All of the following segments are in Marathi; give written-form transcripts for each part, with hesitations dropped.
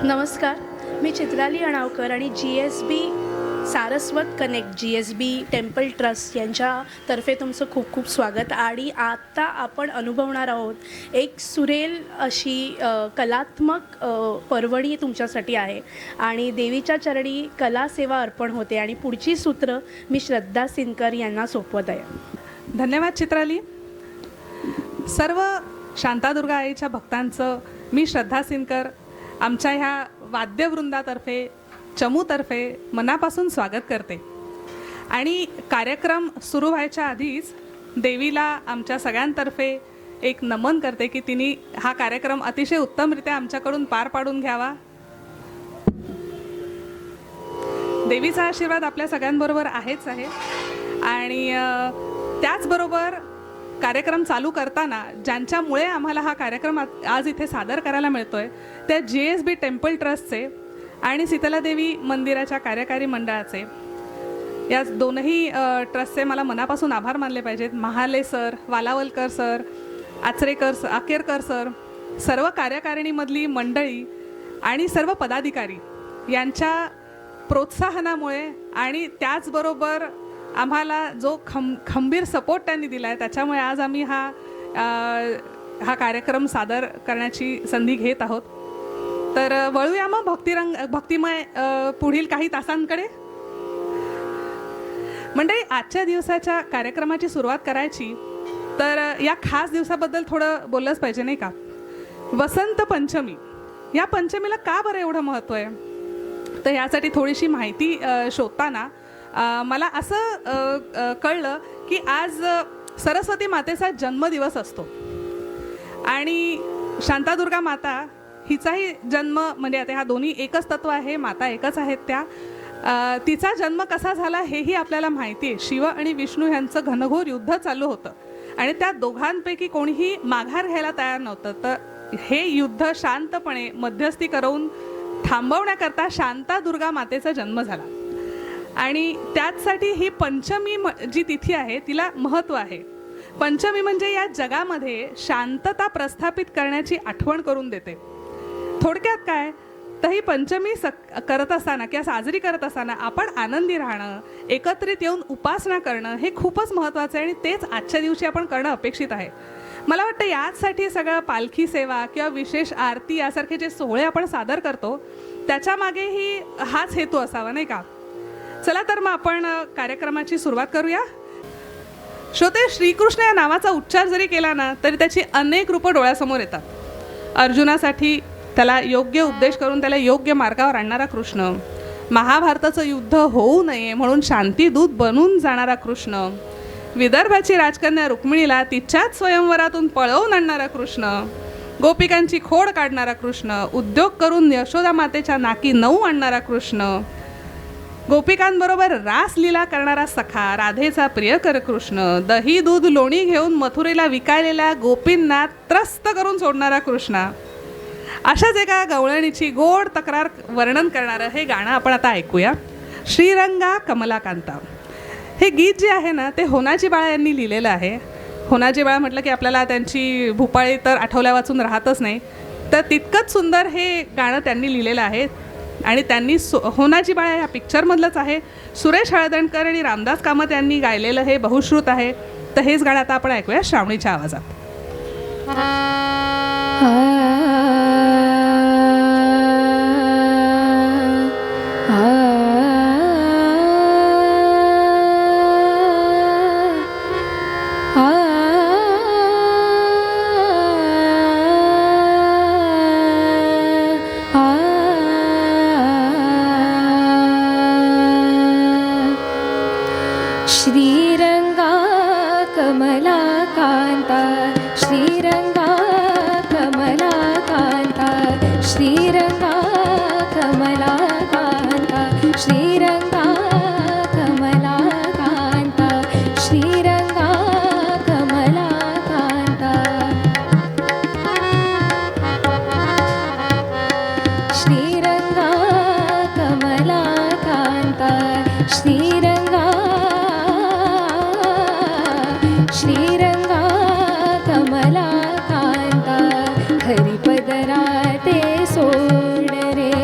नमस्कार, मी चित्राली अणावकर आणि GSB Saraswat connect GSB temple trust यांच्यातर्फे तुमचं खूप खूप स्वागत. आणि आत्ता आपण अनुभवणार आहोत एक सुरेल अशी कलात्मक पर्वणी तुमच्यासाठी आहे आणि देवीच्या चरणी कला सेवा अर्पण होते आणि पुढची सूत्र मी श्रद्धा सिनकर यांना सोपवत आहे. धन्यवाद चित्राली. सर्व शांतादुर्गा आईच्या भक्तांचं मी श्रद्धा सिनकर आमच्या ह्या वाद्यवृंदातर्फे चमूतर्फे मनापासून स्वागत करते. आणि कार्यक्रम सुरू व्हायच्या आधीच देवीला आमच्या सगळ्यांतर्फे एक नमन करते की तिने हा कार्यक्रम अतिशय उत्तमरित्या आमच्याकडून पार पाडून घ्यावा. देवीचा आशीर्वाद आपल्या सगळ्यांबरोबर आहेच आहे. आणि त्याचबरोबर कार्यक्रम चालू करताना ज्यांच्यामुळे आम्हाला हा कार्यक्रम आज इथे सादर करायला मिळतोय त्या GSB टेम्पल ट्रस्टचे आणि शीतलादेवी मंदिराच्या कार्यकारी मंडळाचे, या दोनही ट्रस्टचे मला मनापासून आभार मानले पाहिजेत. Mahale sir, Walawalkar sir, Akerkar sir, सर्व कार्यकारिणीमधली मंडळी आणि सर्व पदाधिकारी यांच्या प्रोत्साहनामुळे आणि त्याचबरोबर आम्हाला जो खंबीर सपोर्ट त्यांनी दिला आहे त्याच्यामुळे आज आम्ही हा कार्यक्रम सादर करण्याची संधी घेत आहोत. तर वळूया मग भक्तिमय पुढील काही तासांकडे. मंडळी, आजच्या दिवसाच्या कार्यक्रमाची सुरुवात करायची तर या खास दिवसाबद्दल थोडं बोललंच पाहिजे नाही का. वसंत पंचमी, या पंचमीला का बरं एवढं महत्त्व आहे तर यासाठी थोडीशी माहिती शोधताना मला असं कळलं की आज सरस्वती मातेचा जन्मदिवस असतो आणि शांतादुर्गा माता हिचाही जन्म म्हणजे आता ह्या दोन्ही एकच तत्व आहे, माता एकच आहेत त्या. तिचा जन्म कसा झाला हेही आपल्याला माहिती आहे. शिव आणि विष्णू यांचं घनघोर युद्ध चालू होतं आणि त्या दोघांपैकी कोणीही माघार घ्यायला तयार नव्हतं. तर हे युद्ध शांतपणे मध्यस्थी करून थांबवण्याकरता शांतादुर्गा मातेचा जन्म झाला आणि त्याचसाठी ही पंचमी जी तिथी आहे तिला महत्त्व आहे. पंचमी म्हणजे या जगामध्ये शांतता प्रस्थापित करण्याची आठवण करून देते. थोडक्यात काय तर ही पंचमी करत असताना किंवा साजरी करत असताना आपण आनंदी राहणं, एकत्रित येऊन उपासना करणं हे खूपच महत्त्वाचं आहे आणि तेच आजच्या दिवशी आपण करणं अपेक्षित आहे. मला वाटतं याचसाठी सगळं पालखी सेवा किंवा विशेष आरती यासारखे जे सोहळे आपण सादर करतो त्याच्यामागेही हाच हेतू असावा नाही का. चला तर मग आपण कार्यक्रमाची सुरुवात करूया. श्रोते, श्रीकृष्ण या नावाचा उच्चार जरी केला ना तरी त्याची अनेक रूपं डोळ्यासमोर येतात. अर्जुनासाठी त्याला योग्य उपदेश करून त्याला योग्य मार्गावर आणणारा कृष्ण, महाभारताचं युद्ध होऊ नये म्हणून शांतीदूत बनून जाणारा कृष्ण, विदर्भाची राजकन्या रुक्मिणीला तिच्याच स्वयंवरातून पळवून आणणारा कृष्ण, गोपिकांची खोड काढणारा कृष्ण, उद्योग करून यशोदा मातेच्या नाकी नऊ आणणारा कृष्ण, गोपिकांबरोबर रासलीला करणारा सखा, राधेचा प्रियकर कृष्ण, दही दूध लोणी घेऊन मथुरेला विकायलेल्या गोपींना त्रस्त करून सोडणारा कृष्ण, अशाच एका गवळणीची गोड तक्रार वर्णन करणारं हे गाणं आपण आता ऐकूया. श्रीरंगा कमलाकांता हे गीत जे आहे ना ते होनाजी बाळा यांनी लिहिलेलं आहे. होनाजी बाळा म्हटलं की आपल्याला त्यांची भूपाळी तर आठवल्या वाचून राहतच नाही, तर तितकंच सुंदर हे गाणं त्यांनी लिहिलेलं आहे आणि त्यांनी होनाजी बाळा ह्या पिक्चरमधलंच आहे. सुरेश हळदणकर आणि रामदास कामत यांनी गायलेलं हे बहुश्रुत आहे. तर हेच गाणं आता आपण ऐकूया श्रावणीच्या आवाजात. श्रीरंगा कमलाकांता, श्रीरंगा कमलाकांता, श्रीरंगा कमलाकांता, श्रीरंगा कमलाकांता, श्रीरंगा कमलाकांता, श्रीरंगा कमलाकांता, श्रीरंगा श्रीरंगा कमलाकांता, हरिपदराते सोड रे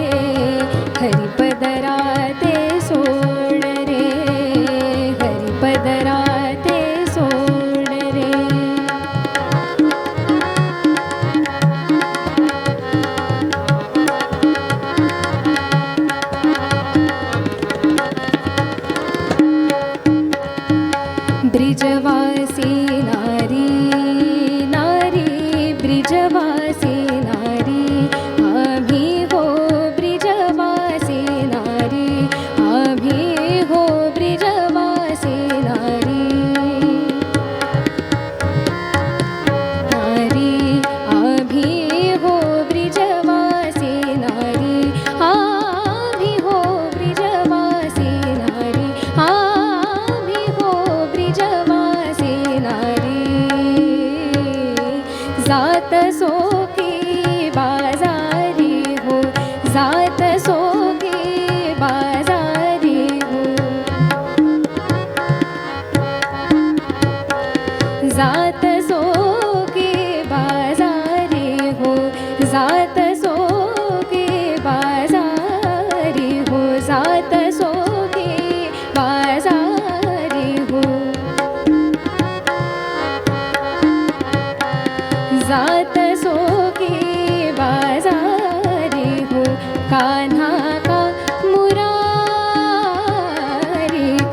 कान्हा का मुरारी,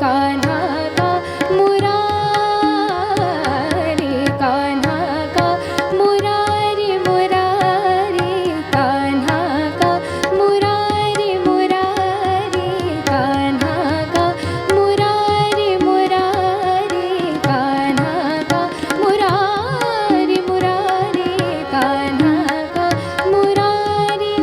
कान्हा का मुरारी, कान्हा का मुरारी, मुरारी, कान्हा का मुरारी, मुरारी, कान्हा का मुरारी, मुरारी, कान्हा का मुरारी, मुरारी, कान्हा का मुरारी,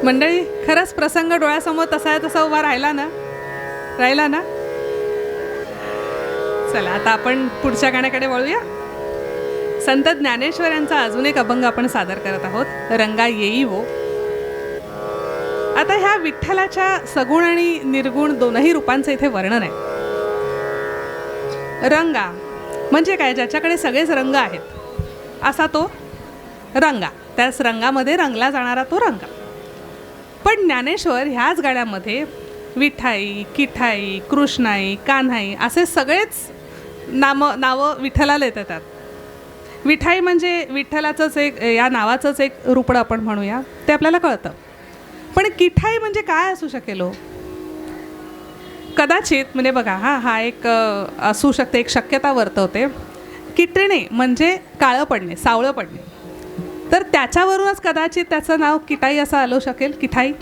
मंडळी, खरंच प्रसंग डोळ्यासमोर तसा आहे तसा उभा राहिला ना? चला आता आपण पुढच्या गाण्याकडे वळूया. संत ज्ञानेश्वर यांचा अजून एक अभंग आपण सादर करत आहोत, रंगा येई वो. आता ह्या विठ्ठलाच्या सगुण आणि निर्गुण दोनही रूपांचं इथे वर्णन आहे. रंगा म्हणजे काय? ज्याच्याकडे सगळेच रंग आहेत असा तो रंगा, त्याच रंगामध्ये रंगला जाणारा तो रंगा. पण ज्ञानेश्वर ह्याच गाण्यामध्ये विठाई, किठाई, कृष्णाई, कान्हाई असे सगळेच नावं विठ्ठलाला येतात. विठाई म्हणजे विठ्ठलाचंच एक, या नावाचंच एक रूपडं आपण म्हणूया, ते आपल्याला कळतं. पण किठाई म्हणजे काय असू शकेल हो? कदाचित म्हणजे बघा, हा एक असू शकते, एक शक्यता वर्तवते. किटणे म्हणजे काळं पडणे, सावळं पडणे, तर त्याच्यावरूनच कदाचित त्याचं नाव किटाई असं आलं शकेल, किठाई.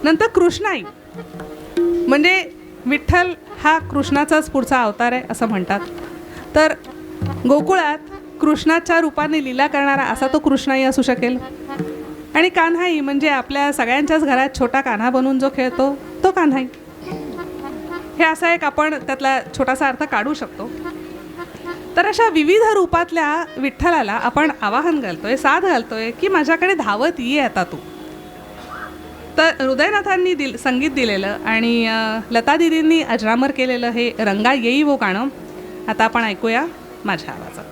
नंतर कृष्णाई म्हणजे विठ्ठल हा कृष्णाचाच पुढचा अवतार आहे असं म्हणतात. तर गोकुळात कृष्णाच्या रूपाने लीला करणारा असा तो कृष्णाई असू शकेल. आणि कान्हाई म्हणजे आपल्या सगळ्यांच्याच घरात छोटा कान्हा बनून जो खेळतो तो कान्हाई. हे असा एक आपण त्यातला छोटासा अर्थ काढू शकतो. तर अशा विविध रूपातल्या विठ्ठलाला आपण आवाहन घालतोय, साथ घालतोय की माझ्याकडे धावत ये आता तू. तर हृदयनाथांनी संगीत दिलेलं आणि लता दिदींनी अजरामर केलेलं हे रंगा येई वो गाणं आता आपण ऐकूया माझ्या आवाजात.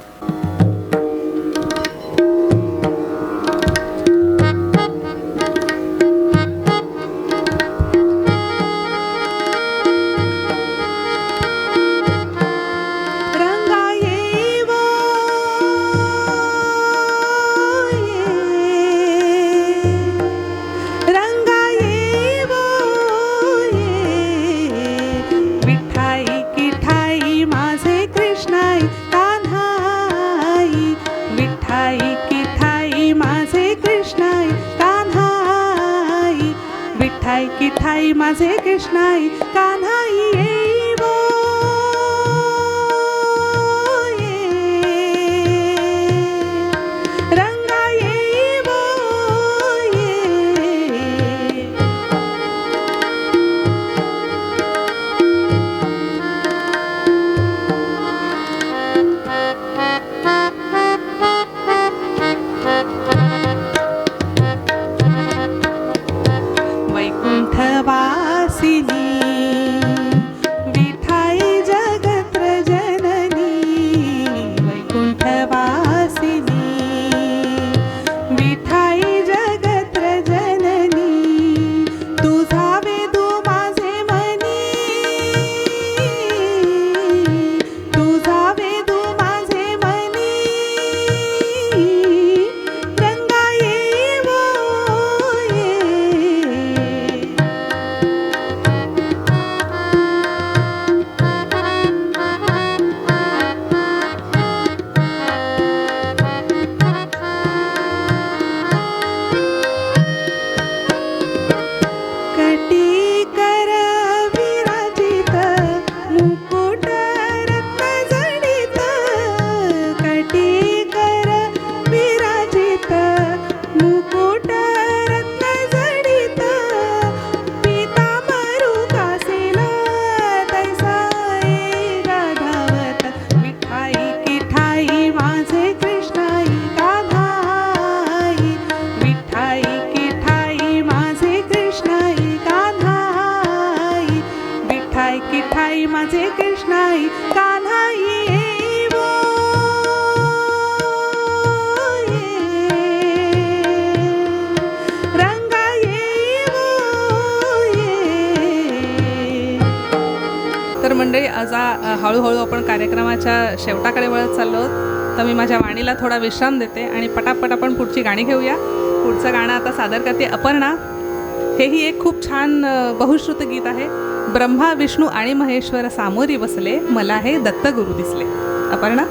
किठाई माझे कृष्णाई, कान्हाई येई वो ये, रंगा येई वो ये. वैकुंठवासिनी माझे कृष्णाई कान्हाई येवो रंगा येवो तर मंडळी आज हळूहळू आपण कार्यक्रमाच्या शेवटाकडे वळत चाललो आहोत. तर मी माझ्या वाणीला थोडा विश्राम देते आणि पटापट आपण पुढची गाणी घेऊया. पुढचं गाणं आता सादर करते अपर्णा. हेही एक खूप छान बहुश्रुत गीत आहे. ब्रह्मा विष्णू आणि महेश्वर सामोरी बसले, मला हे दत्तगुरु दिसले. अपर्णा.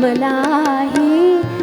मला हे